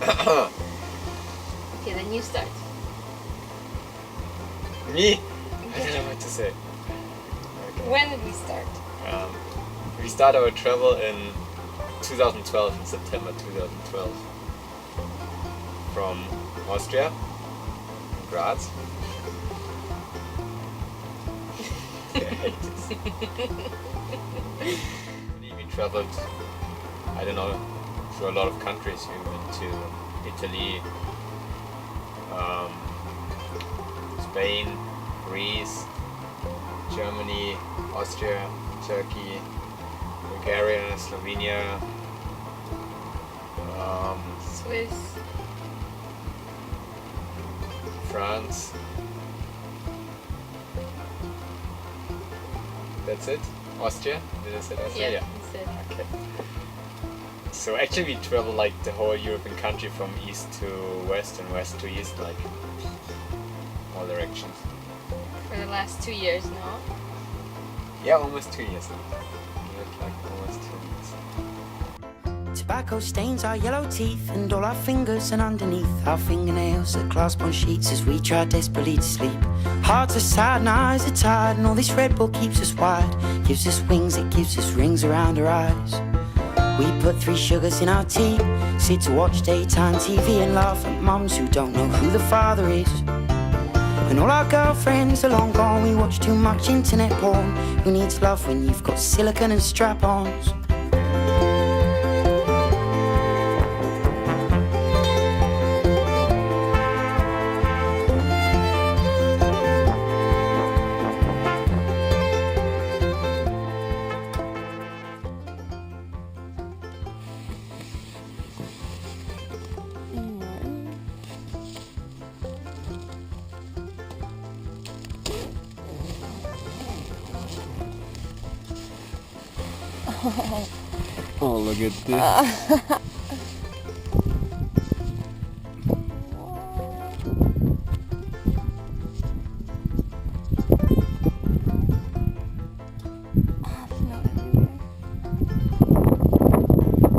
Okay, then you start. Me? I don't know what to say. Okay. When did we start? We started our travel in 2012, in September 2012. From Austria, Graz. We traveled, I don't know, through a lot of countries. We went to Italy, Spain, Greece, Germany, Austria, Turkey, Bulgaria, Slovenia, Swiss. France. That's it? Austria? Did I say Austria? Yeah, that's it. Okay. So actually we travel like the whole European country from east to west and west to east, like all directions. For the last 2 years now. Yeah, almost 2 years. Yeah, like almost 2 years. Tobacco stains our yellow teeth and all our fingers, and underneath our fingernails that clasp on sheets as we try desperately to sleep. Hearts are sad and eyes are tired, and all this Red Bull keeps us wide. Gives us wings, it gives us rings around our eyes. We put 3 sugars in our tea, sit to watch daytime TV and laugh at mums who don't know who the father is. And all our girlfriends are long gone, we watch too much internet porn. Who needs love when you've got silicone and strap-ons? Oh, look at this.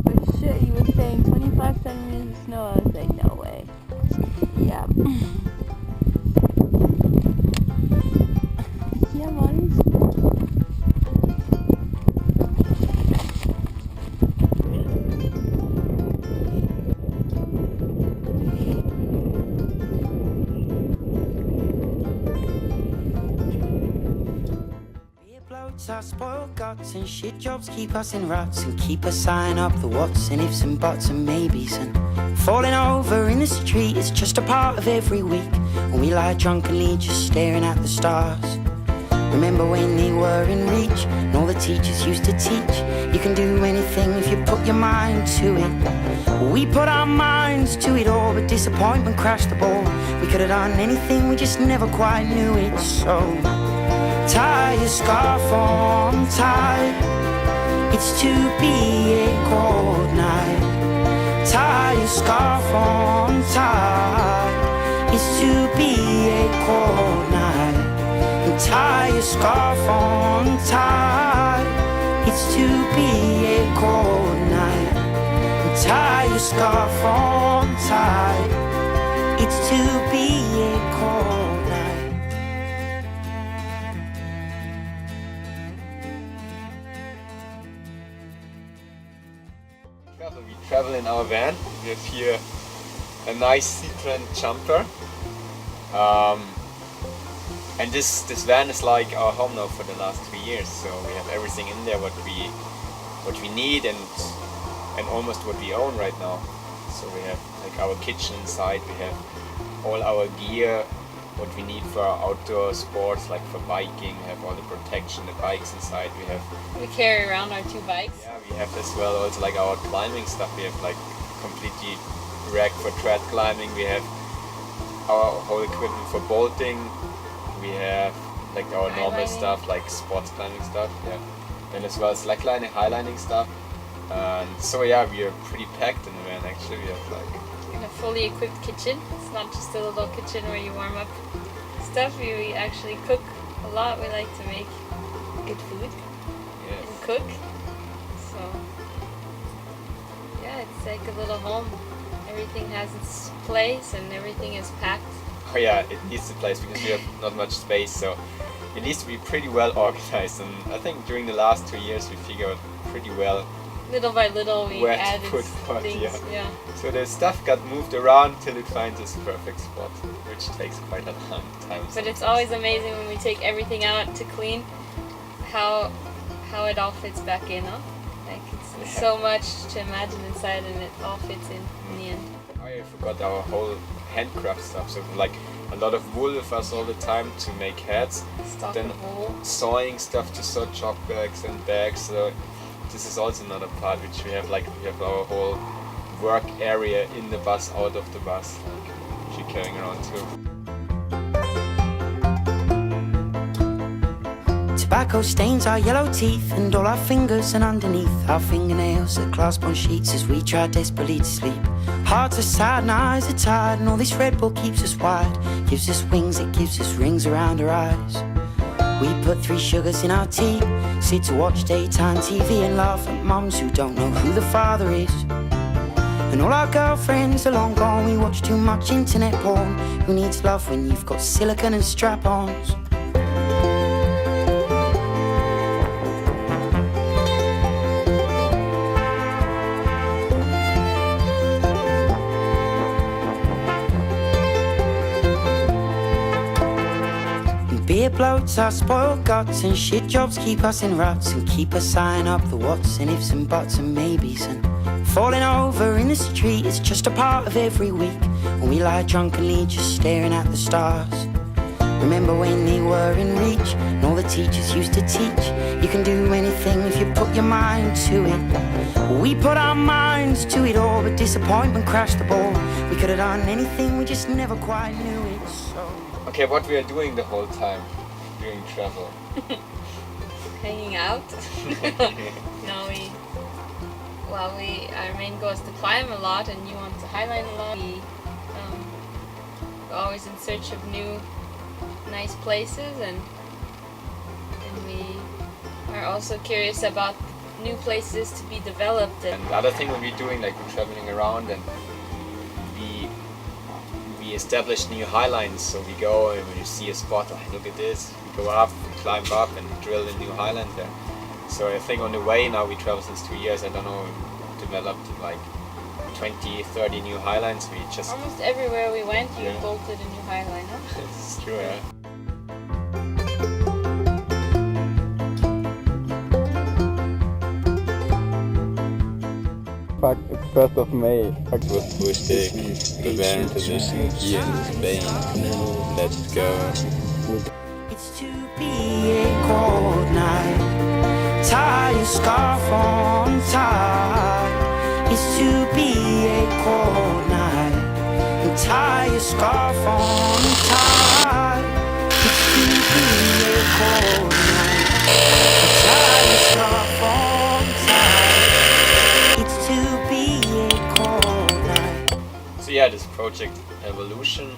But shit, you were saying 25 centimeters of snow. I was like, no way. Yeah. Yeah, man. Our spoiled guts and shit jobs keep us in ruts and keep us eyeing up the whats and ifs and buts and maybes, and falling over in the street is just a part of every week when we lie drunkenly just staring at the stars. Remember when they were in reach and all the teachers used to teach you can do anything if you put your mind to it. We put our minds to it all, but disappointment crashed the ball. We could have done anything, we just never quite knew it. So tie your scarf on tight, it's to be a cold night. Tie your scarf on tight, it's to be a cold night. And tie your scarf on tight, it's to be a cold night. And tie your scarf on tight, it's to be a cold night. We travel in our van. We have here a nice Citroen jumper, and this van is like our home now for the last 2 years. So we have everything in there what we need and almost what we own right now. So we have like our kitchen inside. We have all our gear, what we need for our outdoor sports, like for biking. We have all the protection, the bikes inside. We carry around our 2 bikes. Yeah, we have as well also like our climbing stuff. We have like completely rack for trad climbing. We have our whole equipment for bolting. We have like our normal stuff, like sports climbing stuff. Yeah, and as well as slacklining, highlining stuff. And so yeah, we are pretty packed in the van. Actually, we have like A fully equipped kitchen. It's not just a little kitchen where you warm up stuff. We actually cook a lot. We like to make good food and cook. So yeah, it's like a little home. everything has its place and everything is packed. Oh yeah, it needs a place because we have not much space, so it needs to be pretty well organized. And I think during the last 2 years we figured pretty well Little by little we where to added put what. things. Yeah. So the stuff got moved around till it finds its perfect spot, which takes quite a long time. But it's always amazing when we take everything out to clean, how it all fits back in, huh? Like it's so much to imagine inside and it all fits in the end. I forgot our whole handcraft stuff, so like a lot of wool with us all the time to make hats, Stock then of wool. sewing stuff to sew chalk bags and bags. So this is also another part which we have, like we have our whole work area in the bus, out of the bus, which we're carrying around too. Tobacco stains our yellow teeth and all our fingers, and underneath our fingernails that clasp on sheets as we try desperately to sleep. Hearts are sad and eyes are tired, and all this Red Bull keeps us wide. Gives us wings, it gives us rings around our eyes. We put 3 sugars in our tea, sit to watch daytime TV and laugh at mums who don't know who the father is. And all our girlfriends are long gone, we watch too much internet porn. Who needs love when you've got silicone and strap-ons? Beer bloats our spoiled guts, and shit jobs keep us in ruts and keep us sighing up the whats and ifs and buts and maybes. And falling over in the street is just a part of every week when we lie drunkenly just staring at the stars. Remember when they were in reach and all the teachers used to teach you can do anything if you put your mind to it. We put our minds to it all, but disappointment crashed the ball. We could have done anything, we just never quite knew it. So Okay, what we are doing the whole time during travel? Hanging out. No, our main goal is to climb a lot, and you want to highline a lot. We're always in search of new, nice places, and we are also curious about new places to be developed. And the other thing we're doing, like we're traveling around and we establish new highlines. So we go and when you see a spot, oh, look at this, we go up, we climb up and drill a new highline there. So I think on the way now, we travel since 2 years, I don't know, developed like 20, 30 new highlines. We just Almost everywhere we went, you Yeah. bolted a new highline, huh? It's true, yeah. First of May. It was Tuesday, we went to the here in Spain. Let's go. it's to be a cold night. Tie your scarf on tight. It's to be a cold night. And tie your scarf on tight. It's to be a cold night. Tie your scarf on tight. It's to be a cold night. So yeah, this project Evolution,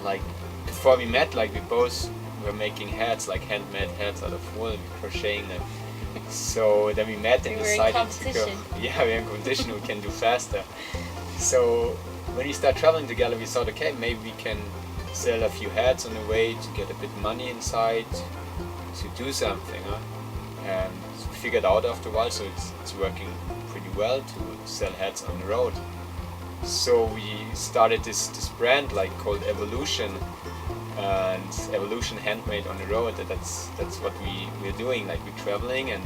like before we met, like we both were making hats, like handmade hats out of wool, and crocheting them. So then we met and We were in decided to go. competition. Yeah, we're in competition. We can do faster. So when we start traveling together, we thought, okay, maybe we can sell a few hats on the way to get a bit money inside to do something. Huh? And we figured out after a while, so it's working pretty well to sell hats on the road. So we started this brand like called Evolution, and Evolution Handmade on the road. That's what we're doing. Like we're traveling and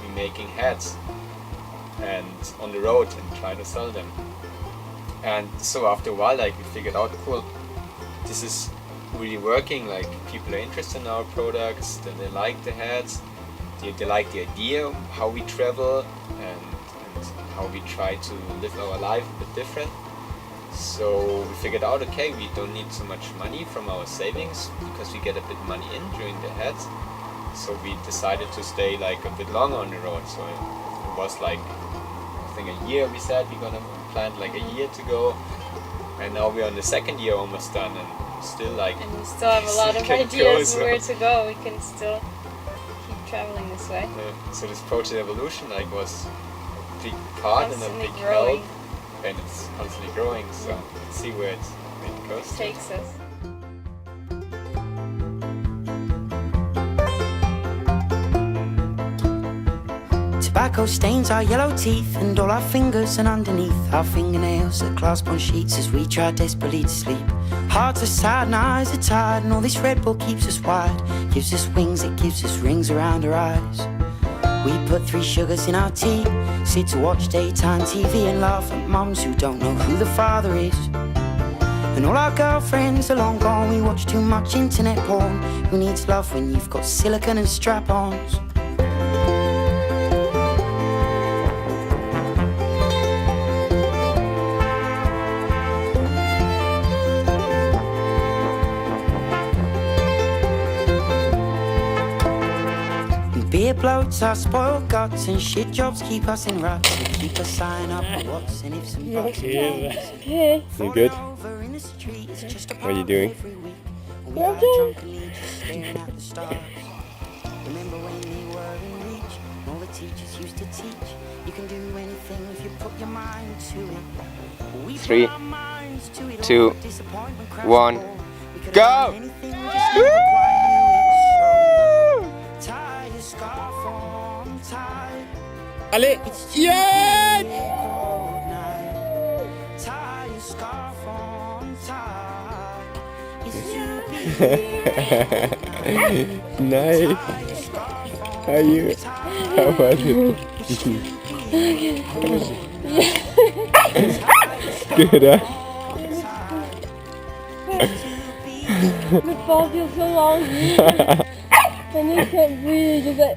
we're making hats and on the road and try to sell them. And so after a while, like we figured out, cool, this is really working. Like people are interested in our products, that they like the hats, they like the idea of how we travel and how we try to live our life a bit different. So we figured out, okay, we don't need so much money from our savings because we get a bit money in during the hats. So we decided to stay like a bit longer on the road. So it was like, I think a year we said we're gonna plan like a year to go. And now we're on the second year almost done and still like... And we still have a lot of can ideas go, so- where to go. We can still keep traveling this way. So this project Evolution like was a big part and a Constantly big growing. help. and it's constantly growing. So let's see where it goes. Takes us. Tobacco stains our yellow teeth and all our fingers, and underneath our fingernails that clasp on sheets as we try desperately to sleep. Hearts are sad and eyes are tired, and all this Red Bull keeps us wide. Gives us wings, it gives us rings around our eyes. We put 3 sugars in our tea, sit to watch daytime TV and laugh at mums who don't know who the father is. And all our girlfriends are long gone, we watch too much internet porn. Who needs love when you've got silicone and strap-ons? Beer bloats our spoiled guts, and shit jobs keep us in ruts and keep us signing up for what's and ifs and buts. Okay. You good? What are you doing? Remember when they were in reach, all the teachers used to teach. You can do anything if you put your mind to it. We 3, put our minds to it. 2, Disappointment cracks 1, the ball. We could go! have anything, just never quite knew it. So tie your scarf on tight. Allez! Yeah! Cold night. Tie your scarf on tight. It's you. Nice. How are you? How was it? Good, huh? The fall feels so long. And you can't breathe. Just like.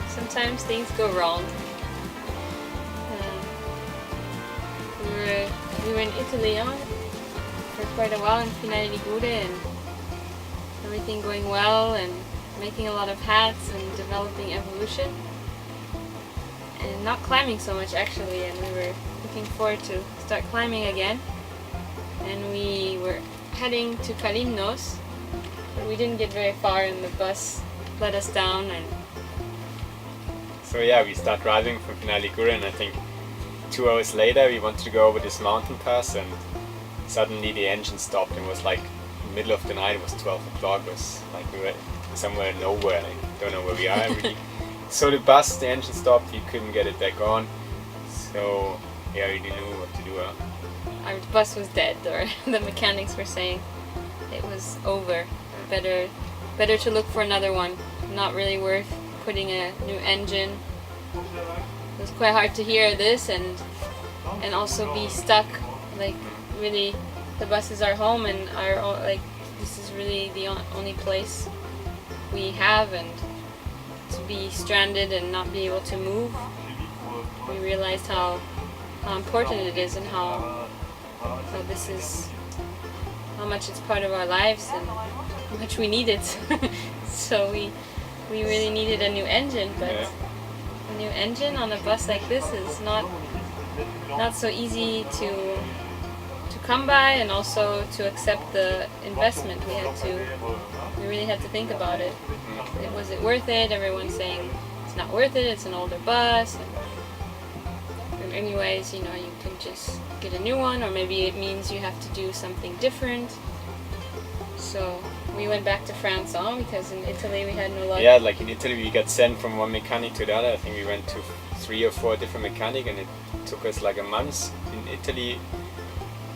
Sometimes things go wrong. We were in Italy for quite a while in Finale Ligure, and everything going well and making a lot of hats and developing evolution. And not climbing so much actually, and we were looking forward to start climbing again. And we were heading to Kalymnos, but we didn't get very far and the bus let us down. And So yeah, we start driving from Finale Ligure, and I think 2 hours later we wanted to go over this mountain pass, and suddenly the engine stopped. It was like middle of the night. It was 12 o'clock. It was like we were somewhere nowhere. I don't know where we are. So the bus, the engine stopped. We couldn't get it back on. So yeah, we didn't know what to do. our bus was dead, or the mechanics were saying it was over. Better to look for another one. Not really worth putting a new engine. It was quite hard to hear this and also be stuck. Like really, the bus is our home, and this is really the only place we have, and to be stranded and not be able to move, we realized how important it is, and how much it's part of our lives and how much we need it. So we really needed a new engine, but a new engine on a bus like this is not so easy to come by, and also to accept the investment. We really had to think about it. Was it worth it? Everyone's saying it's not worth it, it's an older bus. And anyways, you can just get a new one, or maybe it means you have to do something different. So we went back to France because in Italy we had no luck. Yeah, like in Italy we got sent from one mechanic to the other. I think we went to 3 or 4 different mechanics, and it took us like a month in Italy,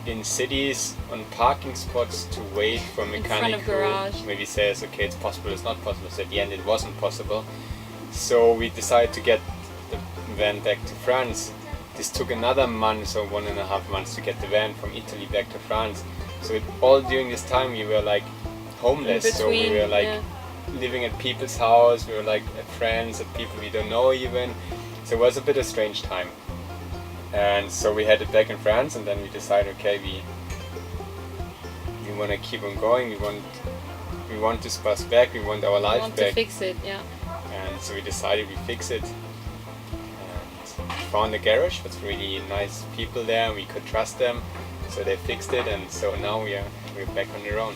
in cities, on parking spots, to wait for a mechanic who maybe says, okay, it's possible, it's not possible. So at the end it wasn't possible. So we decided to get the van back to France. This took another month or 1.5 months to get the van from Italy back to France. So all during this time we were like homeless. So we were like living at people's house, we were like at friends, at people we don't know even. So it was a bit of a strange time. And so we had it back in France, and then we decided, okay, we want to keep on going. We want this bus back. We want our life back. We want to fix it, yeah. And so we decided we fix it. And found a garage with really nice people there, and we could trust them, so they fixed it, and so now we're back on the road.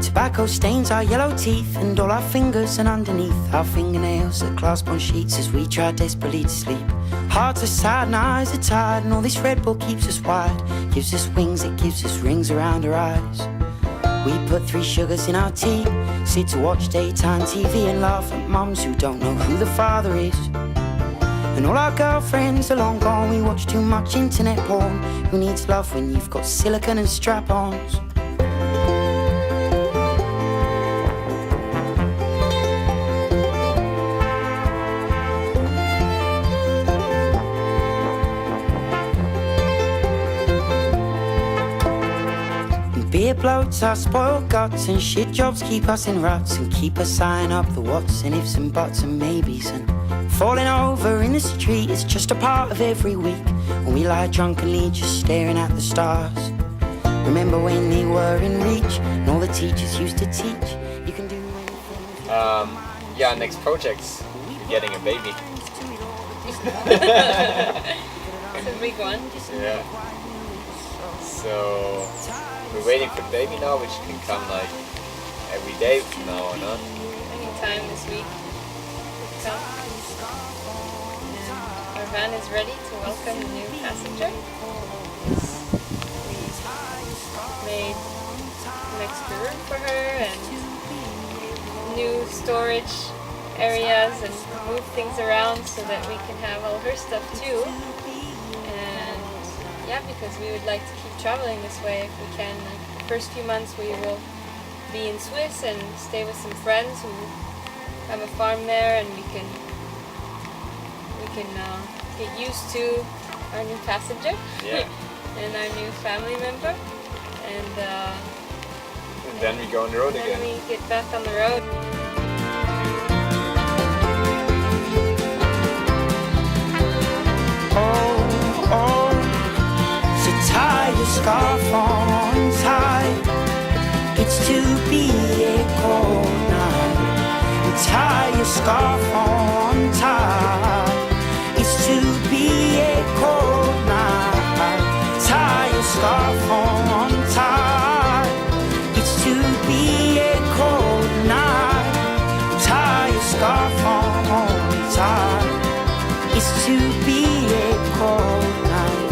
Tobacco stains our yellow teeth and all our fingers, and underneath our fingernails that clasp on sheets as we try desperately to sleep. Hearts are sad and eyes are tired, and all this Red Bull keeps us wide. Gives us wings, it gives us rings around our eyes. We put 3 sugars in our tea, sit to watch daytime TV and laugh at mums who don't know who the father is. And all our girlfriends are long gone, we watch too much internet porn. Who needs love when you've got silicone and strap-ons? Beer bloats our spoiled guts, and shit jobs keep us in ruts and keep us eyeing up the whats and ifs and buts and maybes. And falling over in the street is just a part of every week when we lie drunkenly just staring at the stars. Remember when they were in reach and all the teachers used to teach you can do anything. Yeah, next project's getting a baby. It's a big one. Yeah. So we're waiting for the baby now, which can come like every day from now on. Anytime this week. Come. And our van is ready to welcome the new passenger. We made an extra room for her and new storage areas and move things around so that we can have all her stuff too. And yeah, because we would like to keep traveling this way if we can. The first few months we will be in Swiss and stay with some friends who have a farm there, and we can get used to our new passenger. Yeah. And our new family member, and then we go on the road then again. we get back on the road. Oh, so tie your scarf on tight. It's to be a cold night. Tie your scarf on tight. It's to be a cold night. Tie your scarf on tight. It's to be a cold night. Tie your scarf on tight. It's to be a cold night.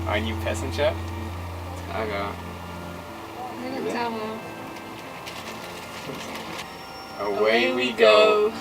Our new passenger, Taga. Away we go.